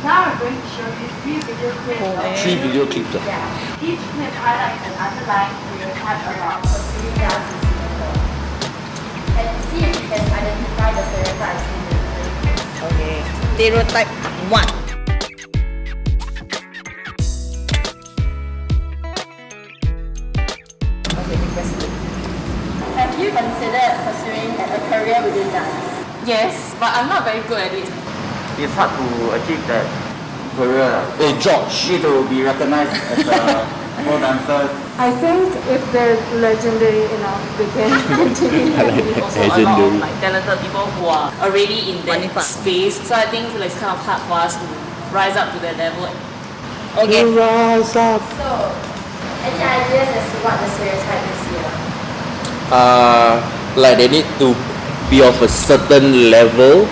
Now I'm going to show you 3 video clips. 3 video clips. Yeah. Each clip highlights an underlying stereotype around pursuing dance in Singapore. And see if you can identify the stereotypes in the clip. Okay. Stereotype 1. Have you considered pursuing a career within dance? Yes, but I'm not very good at it. It's hard to achieve that career. Hey George, Need to be recognized as a pole dancer. I think if they're legendary enough, they can continue. Also a lot of like talented people who are already in that space. So I think it's kind of hard for us to rise up to that level. Okay. rise up. So, any ideas as to what the stereotype is here? Like they need to be of a certain level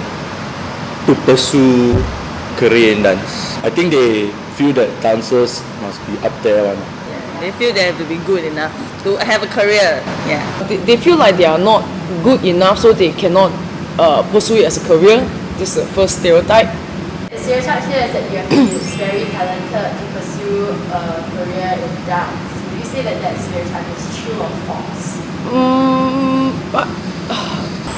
to pursue career in dance. I think they feel that dancers must be up there one. They feel they have to be good enough to have a career. Yeah. They feel like they are not good enough, so they cannot pursue it as a career. This is the first stereotype. The stereotype here is that you have to be very talented to pursue a career in dance. Would you say that that stereotype is true or false?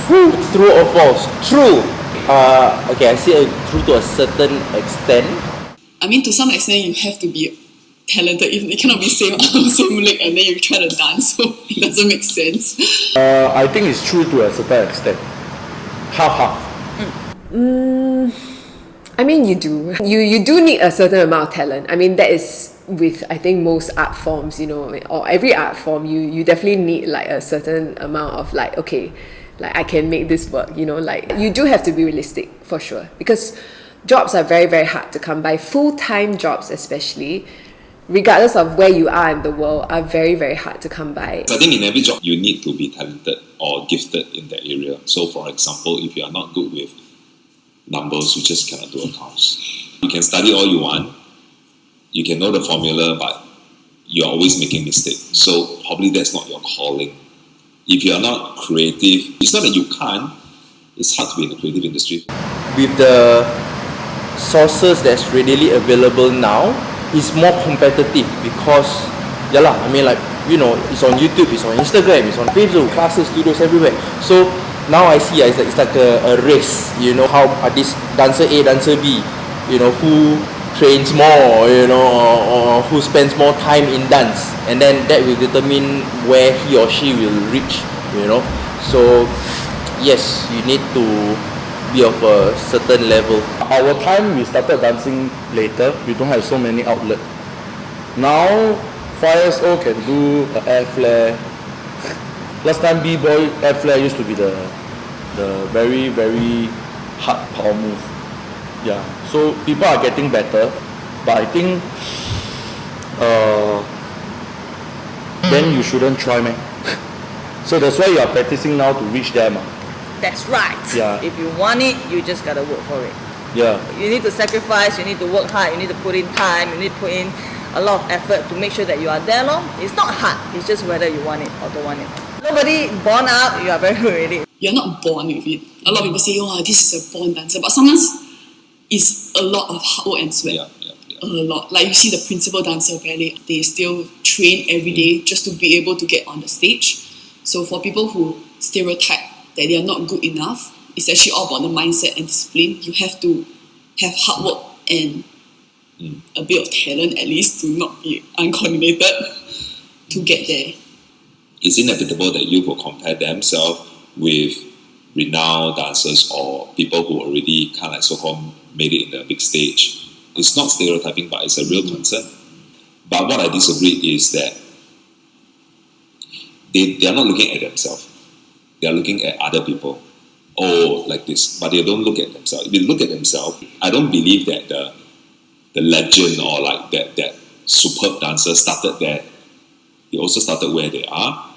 True or false? True. Okay, I say true to a certain extent. I mean, to some extent, you have to be talented. If you cannot be same arm, same leg, and then you try to dance, so it doesn't make sense. I think it's true to a certain extent. Half. I mean, you do. You do need a certain amount of talent. I mean, that is with, I think, most art forms, you know, or every art form, you definitely need like a certain amount of like, okay, like I can make this work, you know, like you do have to be realistic for sure, because jobs are very, very hard to come by. Full-time jobs especially, regardless of where you are in the world, are very, very hard to come by. I think in every job you need to be talented or gifted in that area. So for example, if you are not good with numbers, you just cannot do accounts. You can study all you want, you can know the formula, but you're always making mistakes. So probably that's not your calling. If you are not creative, it's not that you can't, it's hard to be in the creative industry. With the sources that's readily available now, it's more competitive because, I mean, like, you know, it's on YouTube, it's on Instagram, it's on Facebook, classes, studios everywhere. So now I see it's like a race, you know, how this dancer A, dancer B, you know, who trains more, you know, or who spends more time in dance, and then that will determine where he or she will reach, you know. So yes, you need to be of a certain level. Our time we started dancing later, we don't have so many outlets. Now 5 years old can do the air flare. Last time B-boy air flare used to be the very, very hard power move. Yeah, so people are getting better, but I think then you shouldn't try, man. So that's why you are practicing now to reach them. That's right. Yeah. If you want it, you just gotta work for it. Yeah. You need to sacrifice, you need to work hard, you need to put in time, you need to put in a lot of effort to make sure that you are there. It's not hard, it's just whether you want it or don't want it. Nobody born out, you are very good at it. You're not born with it. A lot of people say, oh, this is a born dancer, but sometimes it's a lot of hard work and sweat. A lot. Like you see the principal dancer ballet, they still train every day just to be able to get on the stage. So for people who stereotype that they are not good enough, it's actually all about the mindset and discipline. You have to have hard work and a bit of talent at least to not be uncoordinated to get there. It's inevitable that you will compare themselves with renowned dancers or people who already kind of like so-called made it in the big stage. It's not stereotyping, but it's a real concern. But what I disagree is that they are not looking at themselves. They are looking at other people. Oh, like this. But they don't look at themselves. If they look at themselves, I don't believe that the legend or like that superb dancer started there. They also started where they are.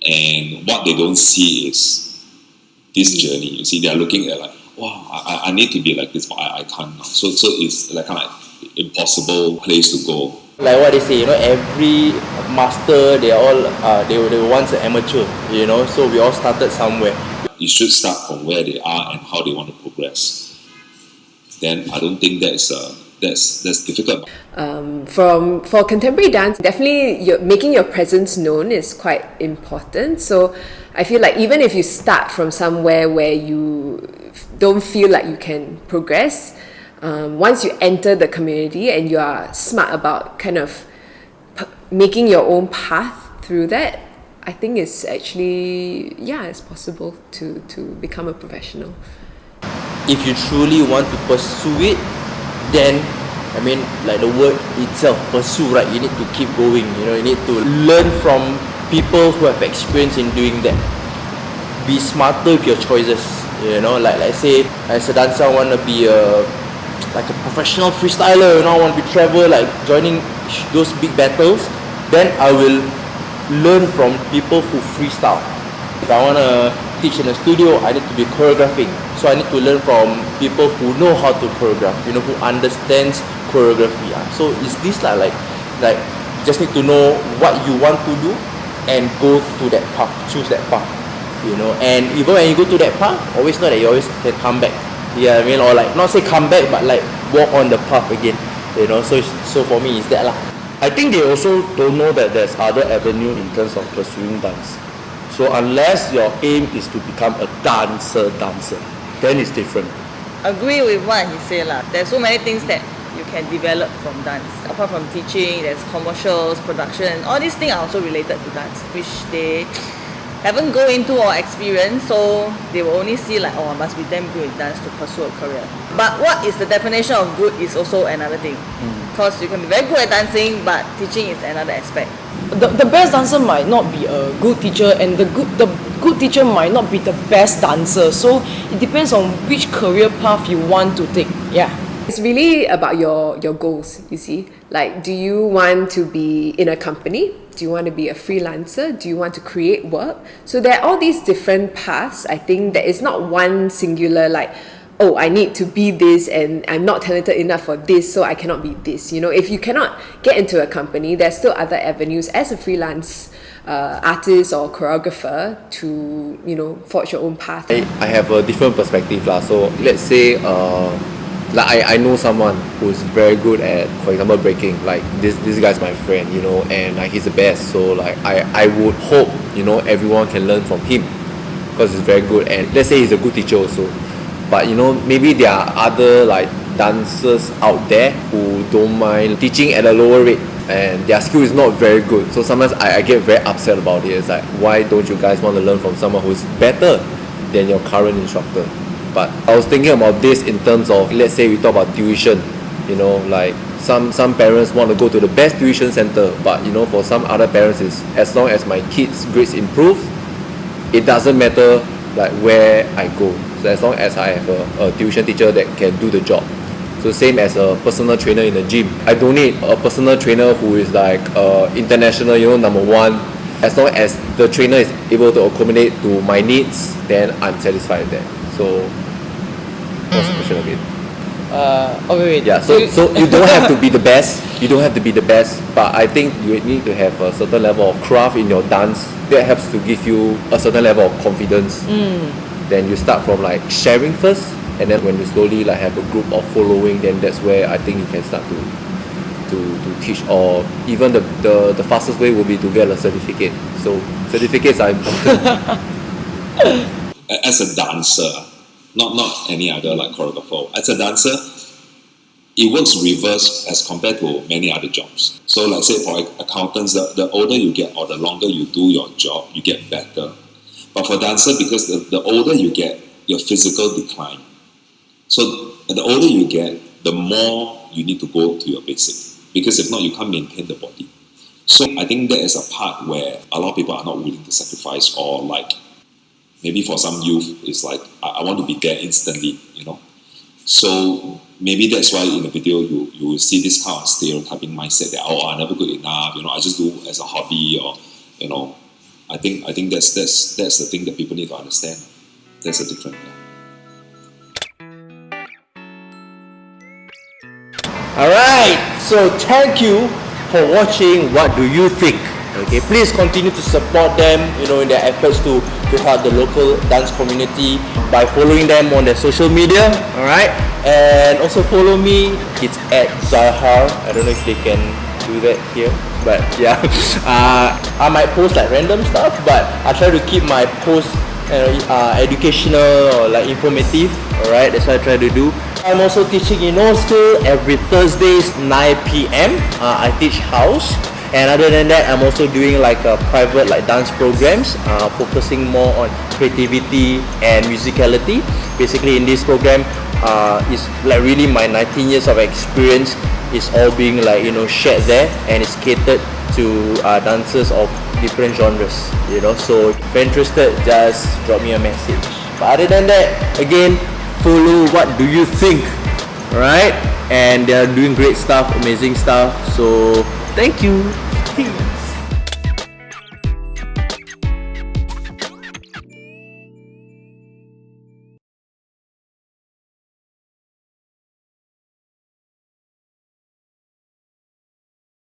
And what they don't see is this journey. You see, they are looking at like, wow, I need to be like this, but I can't now. So it's like kind of like impossible place to go. Like what they say, you know, every master, they were once an amateur, you know, so we all started somewhere. You should start from where they are and how they want to progress. then I don't think that's difficult. For contemporary dance, definitely making your presence known is quite important. So I feel like even if you start from somewhere where you don't feel like you can progress, once you enter the community and you are smart about kind of making your own path through that, I think it's actually, it's possible to become a professional. If you truly want to pursue it, then I mean, like the word itself, pursue, right? You need to keep going, you need to learn from people who have experience in doing that. Be smarter with your choices, like let's say as a dancer I want to be a professional freestyler, I want to be travel, like joining those big battles, then I will learn from people who freestyle. If I want to teach in a studio, I need to be choreographing, so I need to learn from people who know how to choreograph, who understands choreography. So is this like just need to know what you want to do and go to that path, choose that path, and even when you go to that path, always know that you always can come back. Or like not say come back, but like walk on the path again, so for me is that lah. I think they also don't know that there's other avenue in terms of pursuing dance. So unless your aim is to become a dancer, then it's different. Agree with what he said lah. There's so many things that you can develop from dance. Apart from teaching, there's commercials, production, all these things are also related to dance, which they haven't go into or experience, so they will only see like, I must be damn good at dance to pursue a career. But what is the definition of good is also another thing. Because you can be very good at dancing, but teaching is another aspect. The best dancer might not be a good teacher, and the good teacher might not be the best dancer. So it depends on which career path you want to take. It's really about your goals, you see. Like, do you want to be in a company? Do you want to be a freelancer? Do you want to create work? So there are all these different paths. I think there is not one singular like, oh, I need to be this and I'm not talented enough for this, so I cannot be this. If you cannot get into a company, there's still other avenues as a freelance artist or choreographer to, forge your own path. I have a different perspective lah. So let's say I know someone who's very good at, for example, breaking. Like this guy's my friend, and like he's the best. So like I would hope, everyone can learn from him because he's very good. And let's say he's a good teacher also. But maybe there are other like dancers out there who don't mind teaching at a lower rate and their skill is not very good. So sometimes I get very upset about it. It's like, why don't you guys want to learn from someone who's better than your current instructor? But I was thinking about this in terms of, let's say we talk about tuition, like some parents want to go to the best tuition center, but for some other parents is as long as my kids' grades improve, it doesn't matter like where I go. So as long as I have a tuition teacher that can do the job. So same as a personal trainer in the gym. I don't need a personal trainer who is like international, number one. As long as the trainer is able to accommodate to my needs, then I'm satisfied with that. So what's the question again? Okay. Yeah, so you don't have to be the best. You don't have to be the best, but I think you need to have a certain level of craft in your dance that helps to give you a certain level of confidence. Then you start from like sharing first, and then when you slowly like have a group of following, then that's where I think you can start to teach, or even the fastest way will be to get a certificate. So certificates are important. As a dancer, not any other like choreographer, as a dancer, it works reverse as compared to many other jobs. So like say for accountants, the older you get or the longer you do your job, you get better. But for dancer, because the older you get, your physical decline. So the older you get, the more you need to go to your basic. Because if not, you can't maintain the body. So I think that is a part where a lot of people are not willing to sacrifice, or like maybe for some youth, it's like, I want to be there instantly, So maybe that's why in the video you will see this kind of stereotyping mindset that, I'm never good enough, I just do as a hobby, or, I think that's the thing that people need to understand. There's a difference. Alright, so thank you for watching What Do You Think? Okay, please continue to support them, in their efforts to to help the local dance community by following them on their social media. Alright, and also follow me. It's at Zaihar. I don't know if they can do that here, but yeah. I might post like random stuff, but I try to keep my posts educational or like informative. Alright, that's what I try to do. I'm also teaching in school every Thursdays 9 p.m. I teach house, and other than that, I'm also doing like a private like dance programs, focusing more on creativity and musicality. Basically, in this program, is like really my 19 years of experience is all being like shared there, and it's catered to dancers of different genres. So if you're interested, just drop me a message. But other than that, again, follow what do you think, right? And they're doing great stuff, amazing stuff. So thank you.